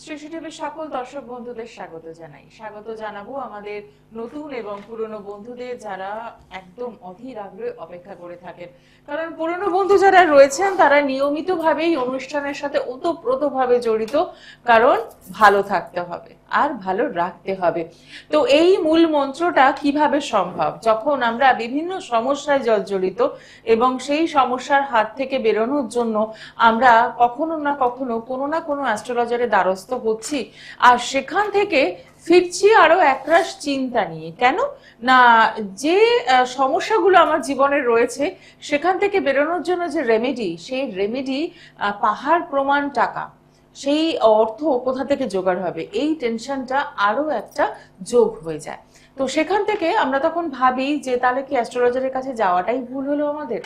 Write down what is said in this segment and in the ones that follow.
শ্রী টিভির সকল দর্শক বন্ধুদের স্বাগত জানাই। স্বাগত জানাবো আমাদের নতুন এবং পুরনো বন্ধুদের, যারা একদম অধীর আগ্রহে অপেক্ষা করে থাকেন। কারণ পুরনো বন্ধু যারা রয়েছেন তারা নিয়মিতভাবেই অনুষ্ঠানের সাথে ওতপ্রোতভাবে জড়িত, কারণ ভালো থাকতে হবে আর ভালো রাখতে হবে। তো এই মূল মন্ত্রটা কিভাবে সম্ভব, যখন আমরা বিভিন্ন সমস্যায় জর্জরিত এবং সেই সমস্যার হাত থেকে বেরোনোর জন্য আমরা কখনো না কখনো কোনো না কোনো অ্যাস্ট্রোলজারের দ্বারস্থ হচ্ছি, আর সেখান থেকে ফিরছি আরো একরাশ চিন্তা নিয়ে। কেন না, যে সমস্যাগুলো আমার জীবনে রয়েছে সেখান থেকে বেরোনোর জন্য যে রেমেডি, সেই রেমেডি পাহাড় প্রমাণ টাকা, সেই অর্থ কোথা থেকে জোগাড় হবে, এই টেনশনটা আরো একটা যোগ হয়ে যায়। তো সেখান থেকে আমরা তখন ভাবি যে তাহলে কি অ্যাস্ট্রোলজারের কাছে যাওয়াটাই ভুল হলো আমাদের?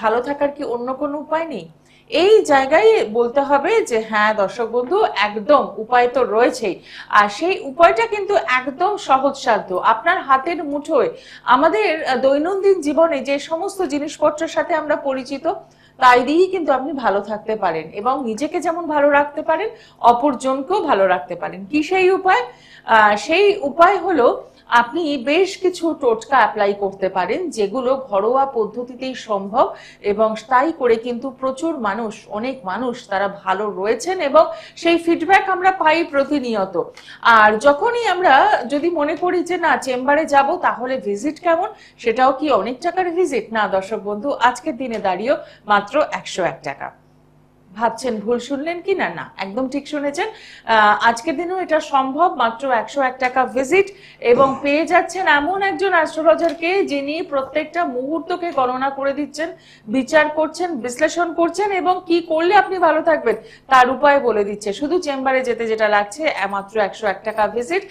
ভালো থাকার কি অন্য কোনো উপায় নেই? এই জায়গায় বলতে হবে যে হ্যাঁ দর্শক বন্ধু, একদম উপায় তো রয়েছেই। আর সেই উপায়টা কিন্তু একদম সহজসাধ্য, আপনার হাতের মুঠোয়। আমাদের দৈনন্দিন জীবনে যে সমস্ত জিনিসপত্রের সাথে আমরা পরিচিত, তাই দিয়েই কিন্তু আপনি ভালো থাকতে পারেন এবং নিজেকে যেমন ভালো রাখতে পারেন, অপরজনকেও ভালো রাখতে পারেন। কি সেই উপায়? সেই উপায় হলো আপনি বেশ কিছু টোটকা অ্যাপ্লাই করতে পারেন, যেগুলো ঘরোয়া পদ্ধতিতেই সম্ভব, এবং তাই করে কিন্তু প্রচুর মানুষ, অনেক মানুষ তারা ভালো রয়েছেন এবং সেই ফিডব্যাক আমরা পাই প্রতিনিয়ত। আর যখনই আমরা যদি মনে করি যে না চেম্বারে যাব, তাহলে ভিজিট কেমন, সেটাও কি অনেক টাকার ভিজিট? না দর্শক বন্ধু, আজকের দিনে দাঁড়িয়েও মাত্র 101 টাকা। ভাবছেন ভুল শুনলেন কি? না, না, একদম ঠিক শুনেছেন। আজকের দিনেও এটা সম্ভব, মাত্র 101 টাকা ভিজিট, এবং পেয়ে যাচ্ছেন এমন একজন অ্যাস্ট্রোলজারকে যিনি প্রত্যেকটা মুহূর্তকে গণনা করে দিচ্ছেন, বিচার করছেন, বিশ্লেষণ করছেন, এবং কি করলে আপনি ভালো থাকবেন তার উপায় বলে দিচ্ছে। শুধু চেম্বারে যেতে যেটা লাগছে মাত্র 101 টাকা ভিজিট,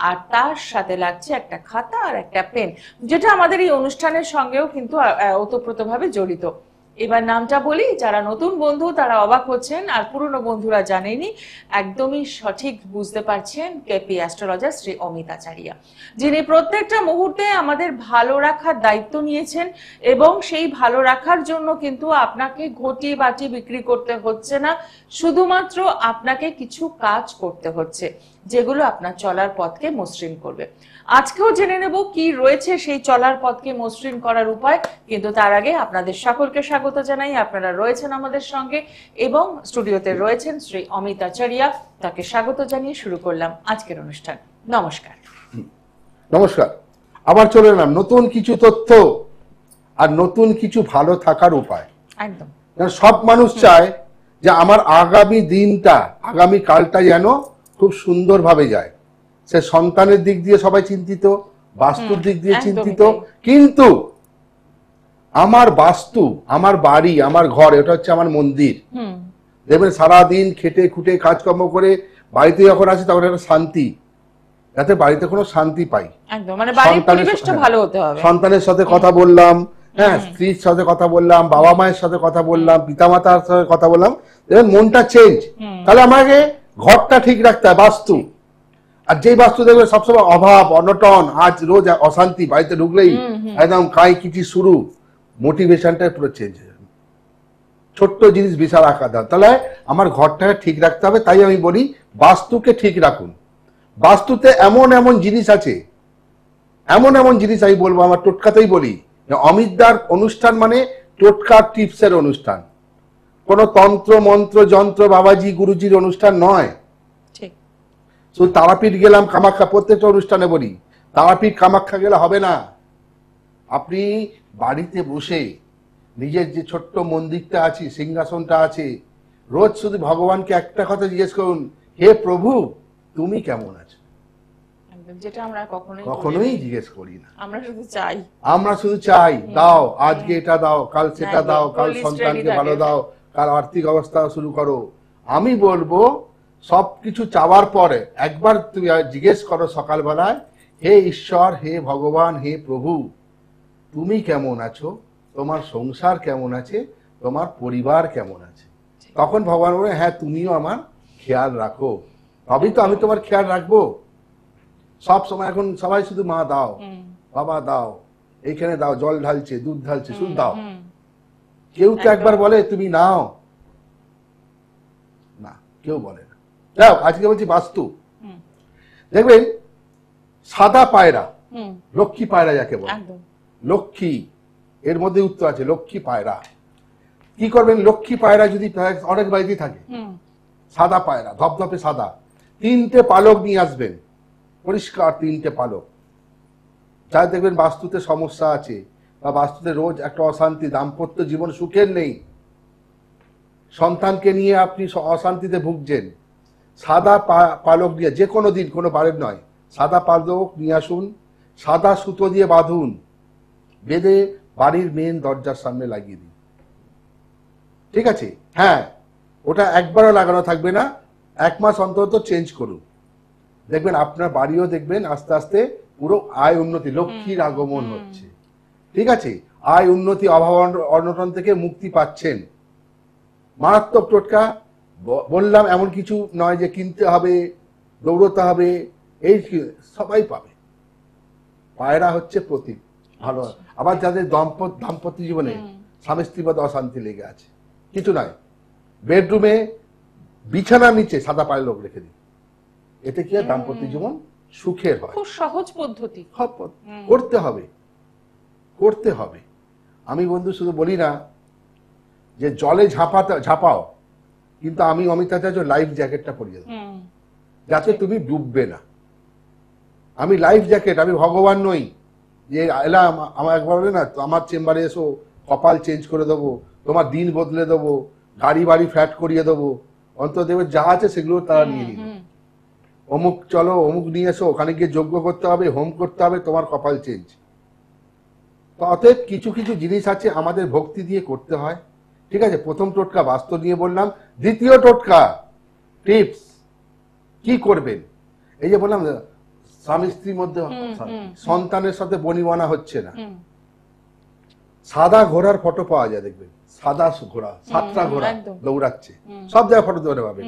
আর তার সাথে লাগছে একটা খাতা আর একটা পেন, যেটা আমাদের এই অনুষ্ঠানের সঙ্গেও কিন্তু ওতপ্রোতভাবে জড়িত। এবার নামটা বলি, যারা নতুন বন্ধু তারা অবাক হচ্ছেন, আর পুরনো বন্ধুরা জানেনি, একদমই সঠিক বুঝতে পারছেন। কেপি অ্যাস্ট্রোলজার শ্রী অমিত আচারিয়া, যিনি প্রত্যেকটা মুহূর্তে আমাদের ভালো রাখার দায়িত্ব নিয়েছেন, এবং সেই ভালো রাখার জন্য কিন্তু আপনাকে ঘটি বাটি বিক্রি করতে হচ্ছে না, শুধুমাত্র আপনাকে কিছু কাজ করতে হচ্ছে, যেগুলো আপনার চলার পথকে মসৃণ করবে। আজকেও জেনে নেব কি রয়েছে সেই চলার পথকে মসৃণ করার উপায়, কিন্তু তার আগে আপনাদের সকলকে স্বাগত জানাই। আপনারা রয়েছেন আমাদের সঙ্গে এবং স্টুডিওতে রয়েছেন শ্রী অমিত আচারিয়া, তাকে স্বাগত জানিয়ে শুরু করলাম আজকের অনুষ্ঠান। নমস্কার। নমস্কার। আবার চলে এলাম নতুন কিছু তথ্য আর নতুন কিছু ভালো থাকার উপায়। একদম, সব মানুষ চায় যে আমার আগামী দিনটা, আগামী কালটা যেন খুব সুন্দরভাবে যায়। সে সন্তানের দিক দিয়ে সবাই চিন্তিত, বাস্তুর দিক দিয়ে চিন্তিত, কিন্তু আমার বাস্তু, আমার বাড়ি, আমার ঘর, এটা হচ্ছে আমার মন্দির। দেখবেন সারাদিন খেটে খুটে কাজকর্ম করে বাড়িতে যখন আসি তখন একটা শান্তি, যাতে বাড়িতে কোনো শান্তি পাই। একদম, মানে বাড়ির পরিবেশটা ভালো হতে হবে। সন্তানের সাথে কথা বললাম, হ্যাঁ, স্ত্রীর সাথে কথা বললাম, বাবা মায়ের সাথে কথা বললাম, পিতামাতার সাথে কথা বললাম, দেখবেন মনটা চেঞ্জ। তাহলে আমাকে ঘরটা ঠিক রাখতে হয়, বাস্তু। আর যেই বাস্তু দেখবে সবসময় অভাব, অনটন, আজ রোজ অশান্তি, বাড়িতে ঢুকলেই একদম কাই কিচি শুরু, মোটিভেশনটা পুরো চেঞ্জ হয়ে যাবে। ছোট্ট জিনিস বিশাল আকার দাও। তাহলে আমার ঘরটাকে ঠিক রাখতে হবে। তাই আমি বলি বাস্তুকে ঠিক রাখুন। বাস্তুতে এমন এমন জিনিস আছে, এমন এমন জিনিস আমি বলবো, আমার টোটকাতেই বলি, অমিতদার অনুষ্ঠান মানে টোটকা টিপসের অনুষ্ঠান, কোনো তন্ত্র মন্ত্র যন্ত্র বাবাজি গুরুজির অনুষ্ঠান নয়। শুধু তারাপীঠ গেলাম, কামাখ্যা, প্রত্যেকটা অনুষ্ঠানে বলি তারাপীঠ কামাখ্যা গেলে হবে না। আপনি বাড়িতে বসে নিজের যে ছোট্ট মন্দিরটা আছে, সিংহাসনটা আছে, রোজ শুধু ভগবানকে একটা কথা জিজ্ঞেস করুন, হে প্রভু তুমি কেমন আছো? যেটা আমরা কখনোই জিজ্ঞেস করি না। আমরা শুধু চাই দাও, আজকে এটা দাও, কাল সেটা দাও, কাল সন্তানকে ভালো দাও, কাল আর্থিক অবস্থা শুরু করো। আমি বলবো সবকিছু চাওয়ার পরে একবার তুমি জিজ্ঞেস করো সকালবেলায়, হে ঈশ্বর, হে ভগবান, হে প্রভু তুমি কেমন আছো, তোমার সংসার কেমন আছে, তোমার পরিবার কেমন আছে। তখন ভগবান বলে হ্যাঁ তুমিও আমার খেয়াল রাখো, তবেই তো আমি তোমার খেয়াল রাখবো। সব সময় এখন সবাই শুধু মা দাও, বাবা দাও, এইখানে দাও, জল ঢালছে, দুধ ঢালছে, শুধু দাও। কেউ তো একবার বলে তুমি নাও? না, কেউ বলে না। যাও আজকে বলছি বাস্তু। হুম দেখবেন সাদা পায়রা, হুম লক্ষ্মী পায়রা যাকে বলে, একদম লক্ষ্মী এর মধ্যে উত্তর আছে, লক্ষ্মী পায়রা। কি করবেন, লক্ষ্মী পায়রা যদি অনেক বাড়িতেই থাকে, হুম সাদা পায়রা ধপধপে সাদা, 3টে পালক নিয়ে আসবেন, পরিষ্কার 3টে পালক। যা দেখবেন বাস্তুতে সমস্যা আছে বা বাস্তুতে রোজ একটা অশান্তি, দাম্পত্য জীবন সুখের নেই, সন্তানকে নিয়ে আপনি অশান্তিতে ভুগছেন, সাদা পালক দিয়ে যে কোনো দিন, কোনো বারের নয়, সাদা পালক নিয়ে আসুন, সাদা সুতো দিয়ে বাঁধুন, বেঁধে বাড়ির মেন দরজার সামনে লাগিয়ে দিন। ঠিক আছে? হ্যাঁ, ওটা একবারও লাগানো থাকবে না, 1 মাস অন্তত চেঞ্জ করুন, দেখবেন আপনার বাড়িও দেখবেন আস্তে আস্তে পুরো আয় উন্নতি, লক্ষ্মীর আগমন হচ্ছে। ঠিক আছে? আয় উন্নতি, অভাব অনটন থেকে মুক্তি পাচ্ছেন। মারাত্মক টোটকা বললাম, এমন কিছু নয় যে কিনতে হবে, দৌড়তে হবে, এই সবাই পাবে। পায়রা হচ্ছে প্রতীক ভালো। আবার যাদের দাম্পত্য জীবনে স্বামী স্ত্রীর মধ্যে অশান্তি লেগে আছে, কিছু নয়, বেডরুমে বিছানার নিচে সাদা পালক রেখে দিন, এতে কি হয়, দাম্পত্য জীবন সুখের হয়। খুব সহজ পদ্ধতি, করতে হবে, করতে হবে। আমি বন্ধু শুধু বলি না যে জলে ঝাঁপাও, কিন্তু আমি অমিতাচার্য লাইফ জ্যাকেটটা পরিয়ে দেবো, যাতে তুমি ডুববে না। আমি লাইফ জ্যাকেট, আমি ভগবান নই যে এলাম, আমার একবার বলে না, আমার চেম্বারে এসো, কপাল চেঞ্জ করে দেবো, তোমার দিন বদলে দেবো, গাড়ি বাড়ি ফ্ল্যাট করিয়ে দেবো, অন্তত দেবের যা আছে সেগুলো তারা নিয়ে নিল। অমুক চলো, অমুক নিয়ে এসো, ওখানে গিয়ে যজ্ঞ করতে হবে, হোম করতে হবে, তোমার কপাল চেঞ্জ। তো অতএব কিছু কিছু জিনিস আছে আমাদের ভক্তি দিয়ে করতে হয়। ঠিক আছে? প্রথম টোটকা বাস্তু নিয়ে বললাম। দ্বিতীয় টোটকা টিপস, কি করবেন, এই যে বললাম স্বামী স্ত্রীর মধ্যে সন্তানের সাথে বনিবনা হচ্ছে না, সাদা ঘোড়ার ফটো পাওয়া যায়, দেখবেন সাদা ঘোড়া, 7টা ঘোড়া দৌড়াচ্ছে, সব জায়গায় ফটো ধরে পাবেন,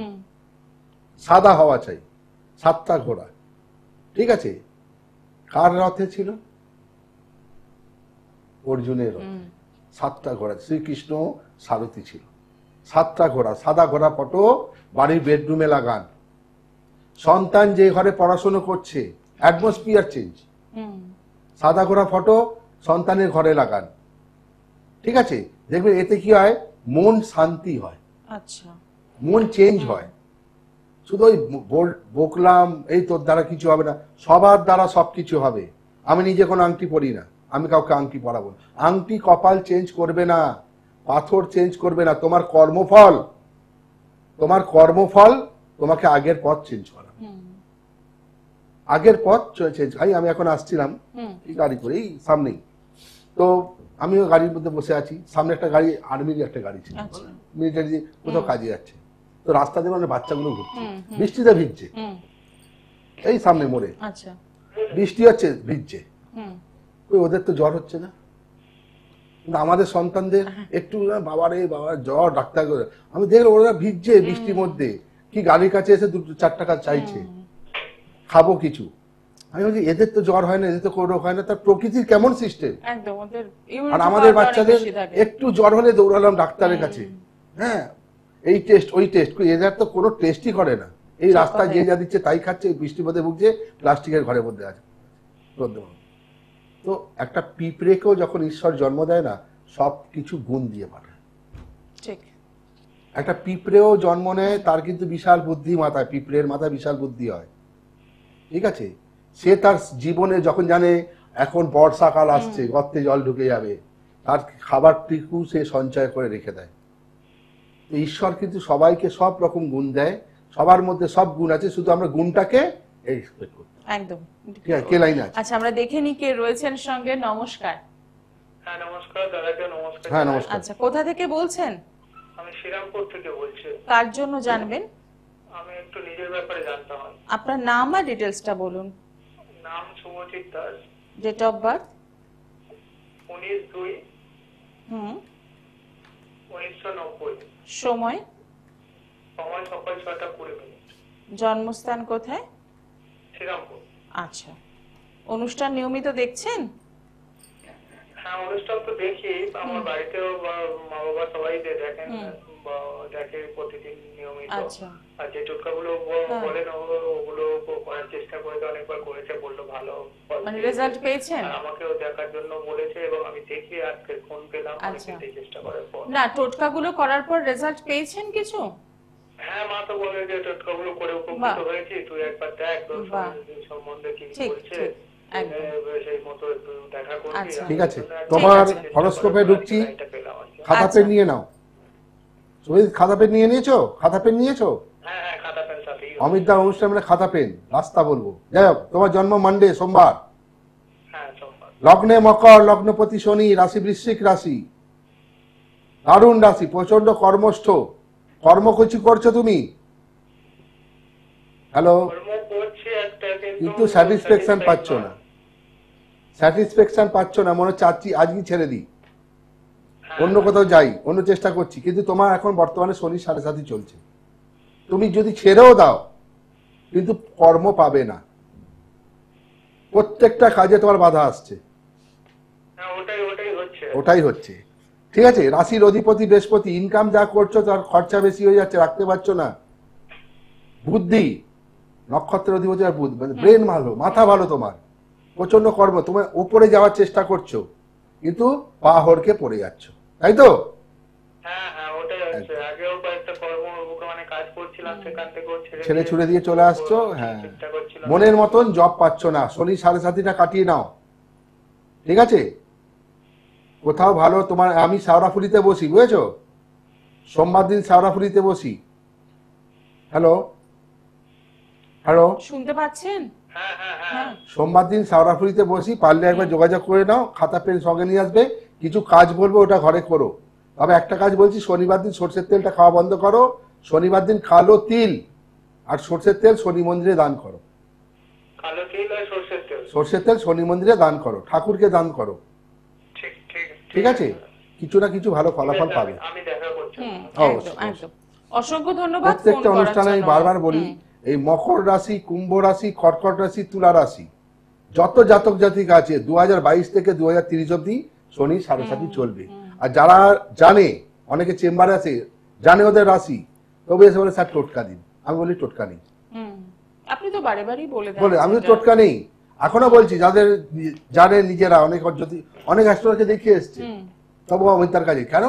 সাদা হওয়া চাই, 7টা ঘোড়া। ঠিক আছে? কার রথে ছিল? অর্জুনের রথে 7টা ঘোড়া, শ্রীকৃষ্ণ সারথি ছিল। 7টা ঘোড়া, সাদা ঘোড়া ফটো বাড়ির বেডরুমে লাগান। সন্তান যে ঘরে পড়াশোনা করছে, অ্যাটমসফিয়ার চেঞ্জ, সাদা ঘোড়া ফটো সন্তানের ঘরে লাগান। ঠিক আছে? দেখবেন এতে কি হয়, মন শান্তি হয়, আচ্ছা, মন চেঞ্জ হয়। শুধু ওই বকলাম এই তোর দ্বারা কিছু হবে না, সবার দ্বারা সবকিছু হবে। আমি নিজে কোনো আংটি পরি না, আমি কাউকে আংটি পরাবো না। আংটি কপাল চেঞ্জ করবে না, পাথর চেঞ্জ করবে না, তোমার কর্মফল, তোমার কর্মফল তোমাকে আগের পথ চেঞ্জ করা, আগের পথ চেঞ্জ। আমি এখন আসছিলাম গাড়ি করে এই সামনেই, তো আমিও গাড়ির মধ্যে বসে আছি, সামনে একটা গাড়ি, আর্মির একটা গাড়ি ছিল, মিলিটারি কোথাও কাজে যাচ্ছে, তো রাস্তা দিয়ে মানে বাচ্চাগুলো ঘুরছে, বৃষ্টিতে ভিজছে, এই সামনে মোড়ে বৃষ্টি হচ্ছে, ভিজছে, ওদের তো জ্বর হচ্ছে না, কিন্তু আমাদের সন্তানদের একটু বাবারে বাবা জ্বর, ডাক্তার, আমি দেখলাম ওরা ভিজছে বৃষ্টির মধ্যে, কি গাড়ির কাছে এসে 2-4 টাকা চাইছে, খাবো কিছু। আমি বলছি এদের তো জ্বর হয় না, এদের তো কোনো রোগ হয় না, তার প্রকৃতির কেমন সিস্টেম। আর আমাদের বাচ্চাদের একটু জ্বর হলে দৌড়ালাম ডাক্তারের কাছে, হ্যাঁ এই টেস্ট ওই টেস্ট, এদের তো কোনো টেস্টই করে না, এই রাস্তায় যে যা দিচ্ছে তাই খাচ্ছে, বৃষ্টির মধ্যে ভুগছে, প্লাস্টিকের ঘরের মধ্যে আছে। তো একটা পিঁপড়েকেও যখন ঈশ্বর জন্ম দেয় না, সব কিছু গুণ দিয়ে পাঠায়। ঠিক, একটা পিঁপড়েও জন্ম নেয়, তার কিন্তু বিশাল বুদ্ধি মাথায়, পিঁপড়ের মাথায় বিশাল বুদ্ধি হয়। ঠিক আছে? সে তার জীবনে যখন জানে এখন বর্ষাকাল আসছে, গর্তে জল ঢুকে যাবে, তার খাবারটুকু সে সঞ্চয় করে রেখে দেয়। ঈশ্বর কিন্তু সবাইকে সব রকম গুণ দেয়, সবার মধ্যে সব গুণ আছে, শুধু আমরা গুণটাকে এক্সপেক্ট করি। একদম। কে লাইন আছে? আচ্ছা, আমরা দেখে নি কে রয়েছেন সঙ্গে। নমস্কার। হ্যাঁ নমস্কার দাদাকে নমস্কার। হ্যাঁ নমস্কার। আচ্ছা, কোথা থেকে বলছেন? আমি শ্রীরামপুর থেকে বলছি। কার জন্য জানবেন? আমি একটু নিজের ব্যাপারে জানতে হয়। আপনার নাম আর ডিটেইলসটা বলুন। নাম Subhajit Das. Date of birth? 19/2 1990। সময়? সময় সকাল 6টা 20 মিনিট। জন্মস্থান কোথায়? শ্রীরামপুর। আচ্ছা, অনুষ্ঠান নিয়মিত দেখছেন? হ্যাঁ অনুষ্ঠান তো দেখি, আমার বাড়িতেও মা বাবা সবাই দেখেন, দেখে প্রতিদিন নিয়মিত। আচ্ছা, আর যে টোটকাগুলো বলেন ওগুলো করার চেষ্টা করেছে, অনেকবার করেছে, বললো ভালো ফল মানে পেয়েছে। রেজাল্ট পেয়েছেন? আর আমাকেও দেখার জন্য বলেছে এবং আমি দেখি আজকে ফোন পেলাম আচ্ছা। অনেকদিন চেষ্টা করার পর। না, টোটকাগুলো করার পর রেজাল্ট পেয়েছেন কিছু? হ্যাঁ, মা তো বলে যে টোটকাগুলো করে উপকৃত হয়েছি, তুই একবার দেখ তোর বাহ। শরীর সম্বন্ধে কি ঠিক, বলছে, ঠিক, একদম। সেই মতো একটু দেখা করবি। আচ্ছা। ঠিক আছে, তোমার হরস্কোপে ঢুকছি, খাতা পেন নিয়ে নাও। সুমিত, খাতা পেন নিয়ে নিয়েছো? খাতা পেন নিয়েছো? হ্যাঁ হ্যাঁ, খাতা পেন সাথেই। অমিতদার অনুষ্ঠান মানে খাতা পেন, রাস্তা বলবো। যাই হোক, তোমার জন্ম মানডে, সোমবার, হ্যাঁ, সোমবার। লগ্নে মকর, লগ্নপতি শনি, রাশি বৃশ্চিক রাশি, দারুণ রাশি, প্রচন্ড কর্মষ্ঠ। কর্ম কিছু করছো তুমি? হ্যালো? কর্ম করছি একটা, কিন্তু স্যাটিসফ্যাকশন পাচ্ছ না, স্যাটিসফ্যাকশন পাচ্ছ না, মনে হচ্ছে আজকে ছেড়ে দিই, অন্য কোথাও যাই, অন্য চেষ্টা করছি। কিন্তু তোমার এখন বর্তমানে শনি 7.5 চলছে। তুমি যদি ছেড়েও দাও কিন্তু কর্ম পাবে না, প্রত্যেকটা কাজে তোমার বাধা আসছে। হ্যাঁ, ওটাই হচ্ছে। ওটাই হচ্ছে। ঠিক আছে, রাশির অধিপতি বৃহস্পতি, ইনকাম যা করছো তার খরচা বেশি হয়ে যাচ্ছে, রাখতে পারছো না। বুদ্ধি, নক্ষত্রের অধিপতি আর বুধ, মানে ব্রেন ভালো, মাথা ভালো, তোমার প্রচন্ড কর্ম, তোমার উপরে যাওয়ার চেষ্টা করছো কিন্তু পা হড়কে পড়ে যাচ্ছ, তাই তো? হ্যাঁ হ্যাঁ, ওটাই হচ্ছে। আগেও কয়েকটা মানে কাজ করছিলাম, সেখান থেকেও ছেড়ে ছুড়ে দিয়ে চলে আসছো। হ্যাঁ, চেষ্টা করছিলাম। মনের মতন জব পাচ্ছ না, শনি 7.5টা কাটিয়ে নাও, ঠিক আছে? কোথাও ভালো তোমার, আমি শাওরাফুলিতে বসি, বুঝেছো? সোমবার দিন শাওরাফুলিতে বসি। হ্যালো হ্যালো, শুনতে পাচ্ছেন? হ্যাঁ হ্যাঁ হ্যাঁ, সোমবার দিন শাওরাফুলিতে বসি, পারলে একবার যোগাযোগ করে নাও, খাতা পেন সঙ্গে নিয়ে আসবে। কিছু কাজ বলবো, ওটা ঘরে করো। তবে একটা কাজ বলছি, শনিবার দিন সর্ষের তেলটা খাওয়া বন্ধ করো। শনিবার দিন কালো তিল আর সর্ষের তেল শনি মন্দিরে দান করো। কালো তিল আর সর্ষের তেল। সর্ষের তেল শনি মন্দিরে দান করো, ঠাকুরকে দান করো, ঠিক ঠিক ঠিক আছে? কিছু না কিছু ভালো ফলাফল পাবে। আমি দেখা করছি। একদম একদম। অসংখ্য ধন্যবাদ ফোন প্রত্যেকটা করার অনুষ্ঠানে আমি জন্য। বারবার বলি, এই মকর রাশি, কুম্ভ রাশি, কর্কট রাশি, তুলা রাশি, যত জাতক জাতিক আছে 2022 থেকে 2030 অব্দি শনি 7.5 চলবে। আর যারা জানে, অনেকে চেম্বারে আছে, জানে ওদের রাশি, তবে এসে বলে স্যার টোটকা দিন। আমি বলি টোটকা নেই, আপনি তো বারে বারেই বলে দেন। বলে আমি টোটকা নেই। এখনো বলছি, যাদের জানে নিজেরা, অনেক অ্যাস্ট্রোলজি দেখিয়ে এসছে, তবু অমিতার কাজে কেন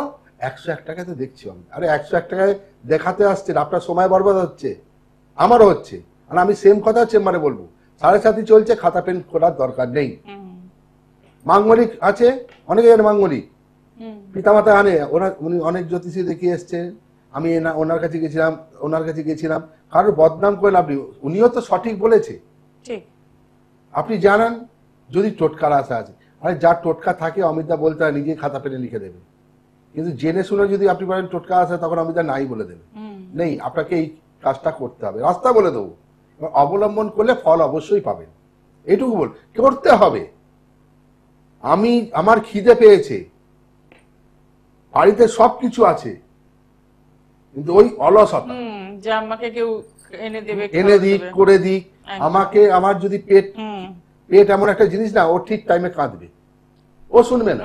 101 টাকাতে দেখছি আমি। আরে 101 টাকায় দেখাতে আসছেন, আপনার সময় বরবাদ হচ্ছে, আমারও হচ্ছে। আর আমি সেম কথা চেম্বারে বলবো, 7.5 চলছে, খাতা পেন খোলার দরকার নেই। মাঙ্গলিক আছে, অনেকে জানে মাঙ্গলিক, পিতামাতা আনে, উনি অনেক জ্যোতিষী দেখিয়ে এসছে। আমি ওনার কাছে গেছিলাম, কারোর বদনাম করে লাভ নেই, উনিও তো সঠিক বলেছে। ঠিক। আপনি জানান যদি টোটকার আশা আছে, আরে যার টোটকা থাকে অমিতা বলতে হয়, নিজে খাতা পেনে লিখে দেবে। কিন্তু জেনে শুনে যদি আপনি বলেন টোটকা আছে, তখন অমিতা নাই বলে দেবে, নেই, আপনাকে এই কাজটা করতে হবে, রাস্তা বলে দেবো। অবলম্বন করলে ফল অবশ্যই পাবেন, এইটুকু করতে হবে। আমার খিদে পেয়েছে, বাড়িতে সবকিছু আছে, কিন্তু ওই অলসতা, যে আমাকে কেউ এনে দেবে, এনে দিক, করে দিক, আমার যদি পেট এমন একটা জিনিস না, ও ঠিক টাইমে কাঁদবে, ও শুনবে না।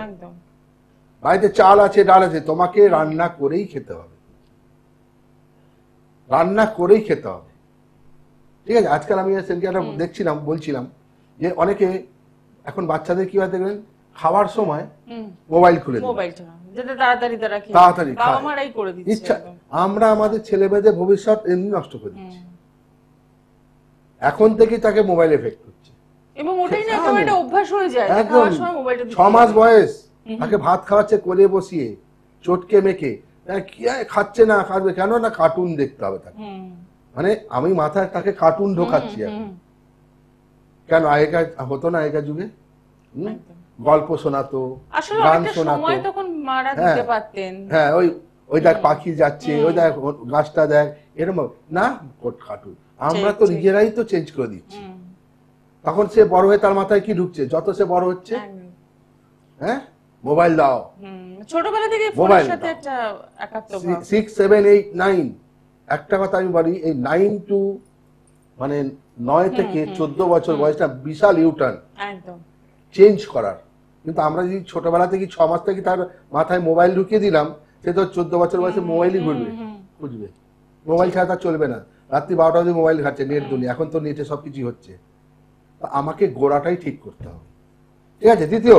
বাড়িতে চাল আছে, ডাল আছে, তোমাকে রান্না করেই খেতে হবে, রান্না করেই খেতে হবে, ঠিক আছে? আজকাল আমি দেখছিলাম, বলছিলাম যে অনেকে এখন বাচ্চাদের কি হয় দেখবেন, খাওয়ার সময় মোবাইল খুলে তাড়াতাড়ি ইচ্ছা। আমরা আমাদের ছেলে মেয়েদের ভবিষ্যৎ এমনি নষ্ট করে দিচ্ছি, এখন থেকে তাকে মোবাইল এফেক্ট করছে, এবং ওটাই না একেবারে একটা অভ্যাস হয়ে যায়। একদম 6 মাস বয়স, তাকে ভাত খাওয়াচ্ছে কোলে বসিয়ে, চটকে মেখে, কি খাচ্ছে না, খাবে কেন না, কার্টুন দেখতে হবে তাকে। মানে আমি মাথায় তাকে কার্টুন ঢোকাচ্ছি এখন। কেন আগেকার হতো না, আগেকার যুগে গল্প শোনাতো, গান শোনাতো, হ্যাঁ, ওই দেখ পাখি যাচ্ছে, ওই দেখ গাছটা দেখ, এরকম না, কার্টুন। আমরা তো নিজেরাই তো চেঞ্জ করে দিচ্ছি। তখন সে বড় হয়ে তার মাথায় কি ঢুকছে, যত সে বড় হচ্ছে, হ্যাঁ, মোবাইল দাও, ছোটবেলা থেকে ফোনের সাথে একটা একাত্মতা। 6, 7, 8, 9, একটা কথা আমি বলি, এই 9 টু মানে 9 থেকে 14 বছর বয়সটা বিশাল ইউটার্ন একদম চেঞ্জ করার। কিন্তু আমরা যদি ছোটবেলা থেকে 6 মাস থেকে তার মাথায় মোবাইল ঢুকিয়ে দিলাম, সে তো 14 বছর বয়সে মোবাইলই খুঁজবে, মোবাইল ছাড়া তার চলবে না। রাত্রি 12টা অবধি মোবাইল ঘাটছে, নেট দুনিয়া, এখন তো নেটে সবকিছু হচ্ছে। তো আমাকে গোড়াটাই ঠিক করতে হবে, ঠিক আছে? দ্বিতীয়,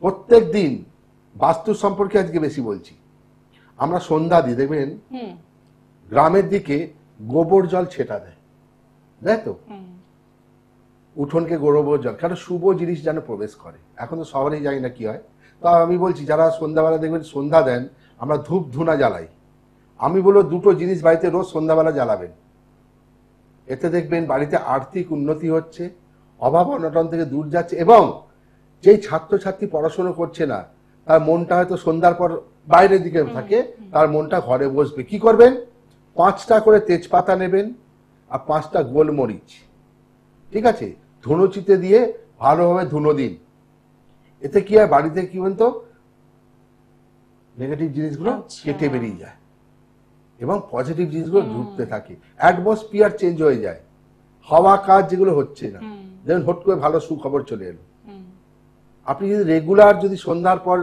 প্রত্যেক দিন বাস্তু সম্পর্কে আজকে বেশি বলছি। আমরা সন্ধ্যা দিই, দেখবেন গ্রামের দিকে গোবর জল ছেটা দেয়, দেয় তো, উঠোনকে গোবর জল, কারণ শুভ জিনিস যেন প্রবেশ করে। এখন তো শহরেই জানি না কি হয়। তা আমি বলছি যারা সন্ধ্যাবেলা দেখবেন সন্ধ্যা দেন, আমরা ধূপ ধুনা জ্বালাই। আমি বলবো দুটো জিনিস বাড়িতে রোজ সন্ধ্যাবেলা জ্বালাবেন। এতে দেখবেন বাড়িতে আর্থিক উন্নতি হচ্ছে, অভাব অনটন থেকে দূর যাচ্ছে, এবং যেই ছাত্রছাত্রী পড়াশোনা করছে না তার মনটা হয়তো সন্ধ্যার পর বাইরের দিকে থাকে, তার মনটা ঘরে বসবে। কি করবেন? 5টা করে তেজপাতা নেবেন আর 5টা গোলমরিচ, ঠিক আছে, ধুনুচিতে দিয়ে ভালোভাবে ধুনো দিন। এতে কি হয়, বাড়িতে কি বলতো নেগেটিভ জিনিসগুলো কেটে বেরিয়ে যায় এবং পজিটিভ জিনিসগুলো ঢুকতে থাকে, অ্যাটমসফিয়ার চেঞ্জ হয়ে যায়, হাওয়া কাজ যেগুলো হচ্ছে না, যেমন হট করে ভালো সুখবর চলে এলো। আপনি যদি রেগুলার যদি সন্ধ্যার পর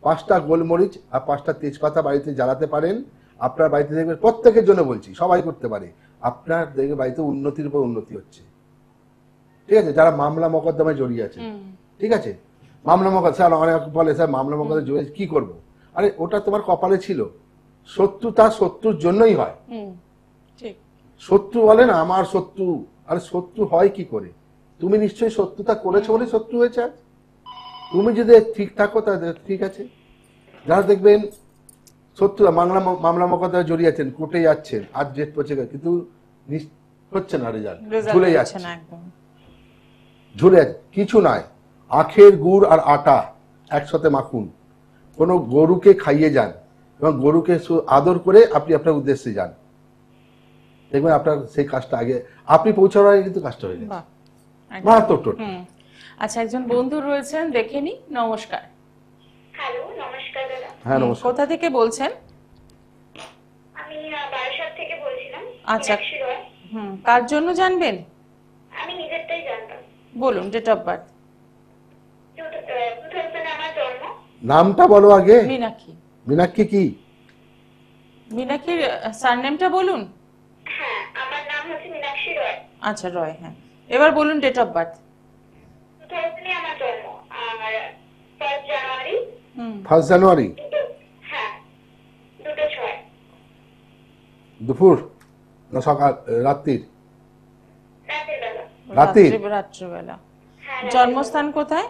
5টা গোলমরিচ আর 5টা তেজপাতা বাড়িতে জ্বালাতে পারেন, আপনার বাড়িতে দেখবেন, প্রত্যেকের জন্য বলছি, সবাই করতে পারে, আপনার দেখবে বাড়িতে উন্নতির উপর উন্নতি হচ্ছে, ঠিক আছে? যারা মামলা মোকদ্দমায় জড়িয়ে আছে, ঠিক আছে, মামলা মোকদ্দমা, স্যার অনেক বলে স্যার মামলা মোকদ্দমায় জড়িয়ে কি করব? আরে ওটা তোমার কপালে ছিল। শত্রু তার শত্রুর জন্যই হয়। শত্রু বলে না আমার শত্রু, আরে শত্রু হয় কি করে? তুমি নিশ্চয়ই শত্রুতা করেছো বলে শত্রু হয়েছে। আজ তুমি যদি ঠিক থাকো তাহলে ঠিক আছে। যারা দেখবেন শত্রু মামলা মোকদ্দমায় জড়িয়ে আছেন, কোর্টে যাচ্ছেন, আজ ডেট পৌঁছে গেছে, কিন্তু হচ্ছে না, রেজাল্ট ঝুলে যাচ্ছে, ঝুলে কিছু নাই। আখের গুড় আর আটা একসাথে মাখুন, কোনো গরুকে খাইয়ে যান এবং গরুকে আদর করে আপনি আপনার উদ্দেশ্যে যান, দেখবেন আপনার সেই কাজটা আগে আপনি পৌঁছানোর আগে কিন্তু কাজটা হয়ে গেছে। মারাত্মক টোট। আচ্ছা, একজন বন্ধু রয়েছেন, দেখে নি। নমস্কার। হ্যালো, নমস্কার দাদা। হ্যাঁ নমস্কার। কোথা থেকে বলছেন? আমি বারাসাত থেকে বলছিলাম। আচ্ছা, মীনাক্ষী রয়। কার জন্য জানবেন? আমি নিজেরটাই জানতাম। বলুন, ডেট অফ বার্থ। 2000 আমার জন্ম। নামটা বলো আগে। মীনাক্ষী। মীনাক্ষী কি? মীনাক্ষীর সারনেমটা বলুন। হ্যাঁ, আমার নাম হচ্ছে মীনাক্ষী রয়। আচ্ছা, রয়। হ্যাঁ, এবার বলুন ডেট অফ বার্থ। 2000 আমার জন্ম। আর 1 জানুয়ারি। 1 জানুয়ারি। হ্যাঁ, 2:06। দুপুর না সকাল? রাত্রির? রাতের বেলা। রাত্রিবেলা। হ্যাঁ, জন্মস্থান কোথায়?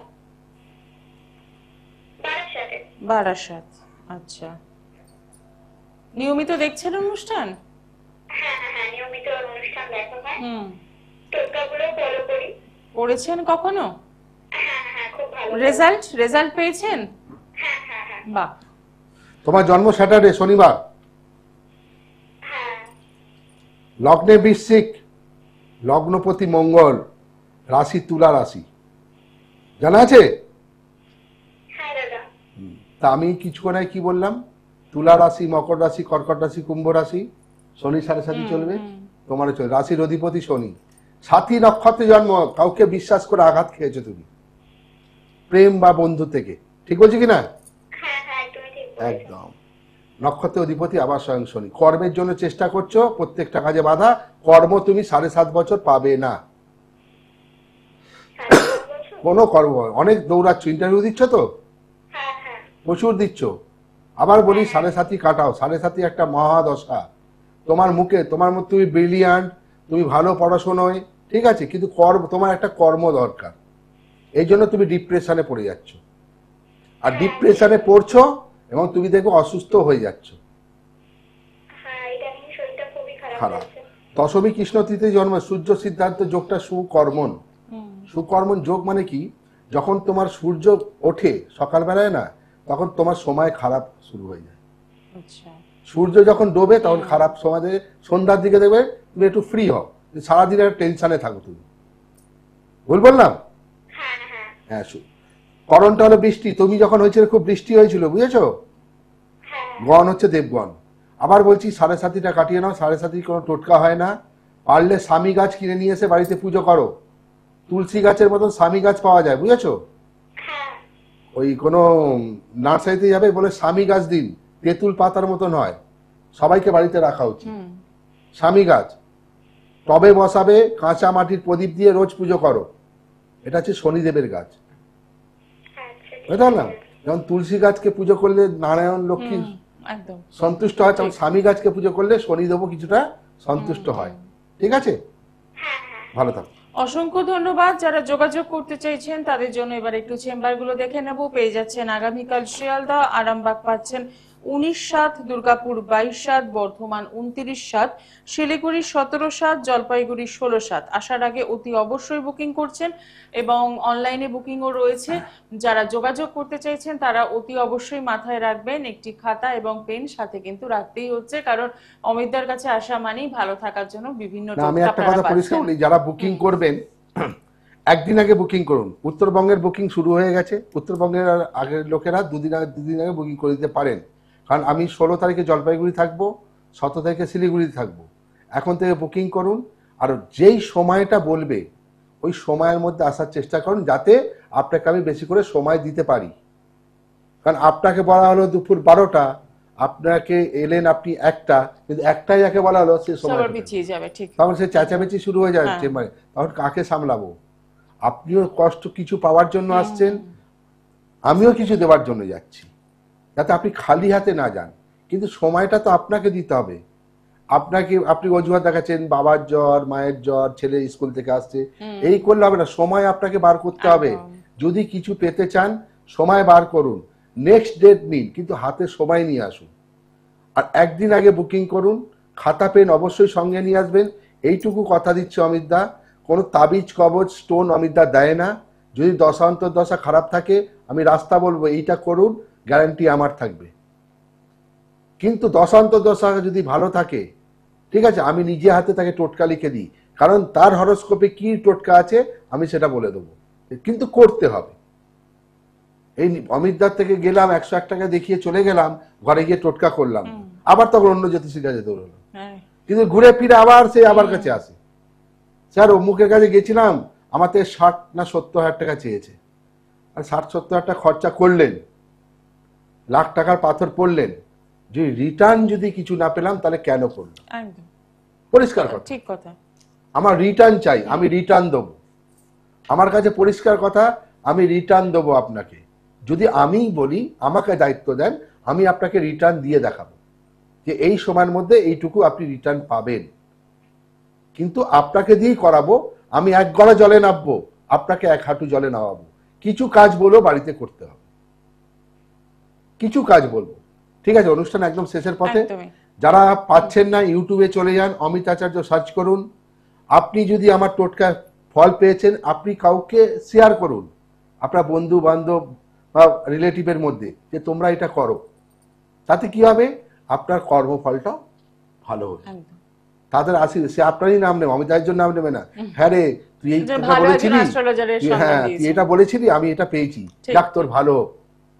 বারাসাতে। বারাসাত। আচ্ছা, নিয়মিত দেখছেন অনুষ্ঠান? হ্যাঁ হ্যাঁ, নিয়মিত অনুষ্ঠান দেখা হয়। টোটকাগুলো ফলো করি। পড়েছেন কখনো? হ্যাঁ হ্যাঁ, খুব ভালো। রেজাল্ট পেয়েছেন? হ্যাঁ হ্যাঁ হ্যাঁ। বাহ। তোমার জন্ম স্যাটারডে, শনিবার। হ্যাঁ। লগ্নে বৃশ্চিক, লগ্নপতি মঙ্গল, রাশি তুলা রাশি, জানা আছে? হ্যাঁ দাদা। তা আমি কিছুক্ষণ আগে কি বললাম? তুলা রাশি, মকর রাশি, কর্কট রাশি, কুম্ভ রাশি, শনি 7.5 চলবে, তোমারও চলবে। রাশির অধিপতি শনি। সাথী নক্ষত্রে জন্ম, কাউকে বিশ্বাস করে আঘাত খেয়েছো তুমি, প্রেম বা বন্ধু থেকে, ঠিক বলছি কিনা? হ্যাঁ হ্যাঁ, একদমই ঠিক বলেছেন। একদম। নক্ষত্রের অধিপতি আবার স্বয়ং শনি। কর্মের জন্য চেষ্টা করছো, প্রত্যেকটা কাজে বাধা, কর্ম তুমি 7.5 বছর পাবে না। কোনো কর্ম, অনেক দৌড়াচ্ছ, ইন্টারভিউ দিচ্ছ তো, হ্যাঁ হ্যাঁ। প্রচুর দিচ্ছ। আবার বলি 7.5 কাটাও, 7.5 একটা মহাদশা। তোমার মুখে তোমার মধ্যে তুমি ব্রিলিয়ান্ট, তুমি ভালো পড়াশোনায়, ঠিক আছে, কিন্তু তোমার একটা কর্ম দরকার। এই জন্য তুমি ডিপ্রেশনে পড়ে যাচ্ছ, আর ডিপ্রেশনে পড়ছো এবং তুমি দেখো অসুস্থ হয়ে যাচ্ছ। হ্যাঁ, এটা নিয়ে শরীরটা খুবই খারাপ খারাপ। হয়েছে। দশমী কৃষ্ণ তৃতীয় জন্ম, সূর্য সিদ্ধান্ত যোগটা সুকর্মণ। সুকর্মণ যোগ মানে কি? যখন তোমার সূর্য ওঠে সকালবেলায় না, তখন তোমার সময় খারাপ শুরু হয়ে যায়। সূর্য যখন ডোবে তখন খারাপ সময় দেবে। সন্ধ্যার দিকে দেখবে তুমি একটু ফ্রি হও, সারাদিন একটা টেনশনে থাকো তুমি। ভুল বললাম? হ্যাঁ হ্যাঁ হ্যাঁ। করণটা হলো বৃষ্টি। তুমি যখন হয়েছিল খুব বৃষ্টি হয়েছিল, বুঝেছো? হ্যাঁ। গণ হচ্ছে দেবগণ। আবার বলছি 7.5টা কাটিয়ে নাও, 7.5 কোনো টোটকা হয় না। পারলে স্বামী গাছ কিনে নিয়ে এসে বাড়িতে পুজো করো। তুলসী গাছের মতন স্বামী গাছ পাওয়া যায়, বুঝেছো? হ্যাঁ। ওই কোনো নার্সারিতে যাবে, বলে স্বামী গাছ দিন, তেঁতুল পাতার মতন হয়, সবাইকে বাড়িতে রাখা উচিত। স্বামী গাছ টবে বসাবে, কাঁচা মাটির প্রদীপ দিয়ে রোজ পুজো করো, এটা হচ্ছে শনিদেবের গাছ, আচ্ছা বুঝতে পারলাম? যেমন তুলসী গাছকে পুজো করলে নারায়ণ লক্ষ্মী একদম সন্তুষ্ট হয়, তেমন স্বামী গাছকে পুজো করলে শনিদেবও কিছুটা সন্তুষ্ট হয়। ঠিক আছে, ভালো থাকো। অসংখ্য ধন্যবাদ। যারা যোগাযোগ করতে চাইছেন তাদের জন্য এবার একটু চেম্বারগুলো দেখে নেব। পেয়ে যাচ্ছেন আগামীকাল শিয়ালদা, আরামবাগ পাচ্ছেন 19/7, দুর্গাপুর 22/7, বর্ধমান 29/7, শিলিগুড়ি 17/7, জলপাইগুড়ি 16/7। আসার আগে অতি অবশ্যই বুকিং করছেন এবং অনলাইনে বুকিংও রয়েছে। যারা যোগাযোগ করতে চাইছেন তারা অতি অবশ্যই মাথায় রাখবেন একটি খাতা এবং পেন সাথে কিন্তু রাখতেই হচ্ছে, কারণ অমিতদার কাছে আসা মানেই ভালো থাকার জন্য বিভিন্ন না, আমি টোটকা একটা আপনারা কথা পরিষ্কার পাচ্ছেন। বলি, যারা বুকিং করবেন একদিন আগে বুকিং করুন। উত্তরবঙ্গের বুকিং শুরু হয়ে গেছে, উত্তরবঙ্গের আগের লোকেরা দুদিন আগে বুকিং করে দিতে পারেন, কারণ আমি 16 তারিখে জলপাইগুড়ি থাকবো, 17 তারিখে শিলিগুড়ি থাকবো। এখন থেকে বুকিং করুন, আর যেই সময়টা বলবে ওই সময়ের মধ্যে আসার চেষ্টা করুন, যাতে আপনাকে আমি বেশি করে সময় দিতে পারি। কারণ আপনাকে বলা হলো দুপুর 12টা, আপনাকে এলেন আপনি 1টা, কিন্তু 1টায় যাকে বলা হলো সে সময় সবার পিছিয়ে যাবে, ঠিক। তখন সে চেঁচামেচি শুরু হয়ে যায় চেম্বারে, তখন কাকে সামলাবো? আপনিও কষ্ট কিছু পাওয়ার জন্য আসছেন, আমিও কিছু দেওয়ার জন্য যাচ্ছি, যাতে আপনি খালি হাতে না যান। কিন্তু সময়টা তো আপনাকে দিতে হবে। আপনি অজুহাত দেখাচ্ছেন, বাবার জ্বর, মায়ের জ্বর, ছেলে স্কুল থেকে আসছে, এই করলে হবে না, সময় আপনাকে বার করতে হবে। যদি কিছু পেতে চান সময় বার করুন, নেক্সট ডেট নিন, কিন্তু হাতে সময় নিয়ে আসুন। আর একদিন আগে বুকিং করুন, খাতা পেন অবশ্যই সঙ্গে নিয়ে আসবেন। এইটুকু কথা দিচ্ছে অমিতদা, কোনো তাবিজ কবজ স্টোন অমিতদা দেয় না। যদি দশা অন্তর্দশা খারাপ থাকে আমি রাস্তা বলবো এইটা করুন, গ্যারান্টি আমার থাকবে। কিন্তু দশা অন্তর্দশা যদি ভালো থাকে, ঠিক আছে, আমি নিজে হাতে তাকে টোটকা লিখে দিই, কারণ তার হরোস্কোপে কি টোটকা আছে আমি সেটা বলে দেবো, কিন্তু করতে হবে। এই অমিতদার থেকে গেলাম 101 টাকা দেখিয়ে চলে গেলাম, ঘরে গিয়ে টোটকা করলাম, আবার তখন অন্য জ্যোতিষীর কাছে দৌড়ালো, কিন্তু ঘুরে ফিরে আবার সে আবার কাছে আসে, স্যার অমুকের কাছে গেছিলাম, আমার থেকে 60 না 70 হাজার টাকা চেয়েছে, আর 60-70 হাজার টাকা খরচা করলেন, লাখ টাকার পাথর পড়লেন, যে রিটার্ন যদি কিছু না পেলাম তাহলে কেন করলাম? একদম পরিষ্কার কথা, ঠিক কথা। আমার রিটার্ন চাই, আমি রিটার্ন দেবো, আমার কাছে পরিষ্কার কথা, আমি রিটার্ন দেবো আপনাকে। যদি আমি বলি আমাকে দায়িত্ব দেন, আমি আপনাকে রিটার্ন দিয়ে দেখাবো যে এই সময়ের মধ্যে এইটুকু আপনি রিটার্ন পাবেন। কিন্তু আপনাকে দিয়েই করাবো, আমি 1 গড়া জলে নামবো, আপনাকে 1 হাঁটু জলে নামাবো। কিছু কাজ বলবো বাড়িতে করতে হবে, কিছু কাজ বলবো, ঠিক আছে? অনুষ্ঠান একদম শেষের পথে। যারা পাচ্ছেন না ইউটিউবে চলে যান, অমিত আচার্য সার্চ করুন। আপনি যদি আমার টোটকা ফল পেয়েছেন, আপনি কাউকে শেয়ার করুন, আপনার বন্ধু বান্ধব বা রিলেটিভের মধ্যে, যে তোমরা এটা করো। তাতে কি হবে? আপনার কর্মফলটাও ভালো হবে, তাদের আশীর্বাদ, সে আপনারই নাম নেবে, অমিত আচার্যের নাম নেবে না। হ্যাঁ রে, তুই এই কথা বলেছিলি, হ্যাঁ তুই এটা বলেছিলি, আমি এটা পেয়েছি, যাক তোর ভালো হোক।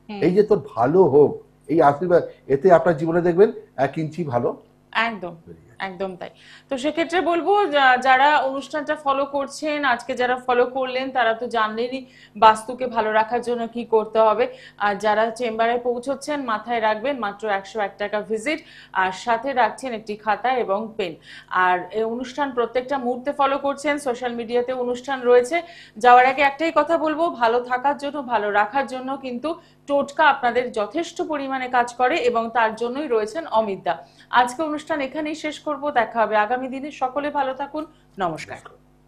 এই যে তোর ভালো হোক, এই আশীর্বাদ, এতে আপনার জীবনে দেখবেন 1 ইঞ্চি ভালো। একদম একদম তাই। তো সেক্ষেত্রে বলবো যারা অনুষ্ঠানটা ফলো করছেন, আজকে যারা ফলো করলেন তারা তো জানলেনই বাস্তুকে ভালো রাখার জন্য কি করতে হবে। আর যারা চেম্বারে পৌঁছচ্ছেন মাথায় রাখবেন মাত্র 101 টাকা ভিজিট, আর সাথে রাখছেন একটি খাতা এবং পেন। আর এই অনুষ্ঠান প্রত্যেকটা মুহূর্তে ফলো করছেন, সোশ্যাল মিডিয়াতে অনুষ্ঠান রয়েছে। যাওয়ার আগে একটাই কথা বলবো, ভালো থাকার জন্য, ভালো রাখার জন্য কিন্তু টোটকা আপনাদের যথেষ্ট পরিমাণে কাজ করে এবং তার জন্যই রয়েছেন অমিতদা। আজকে অনুষ্ঠান এখানেই শেষ করব, দেখা হবে আগামী দিনে। সকলে ভালো থাকুন, নমস্কার।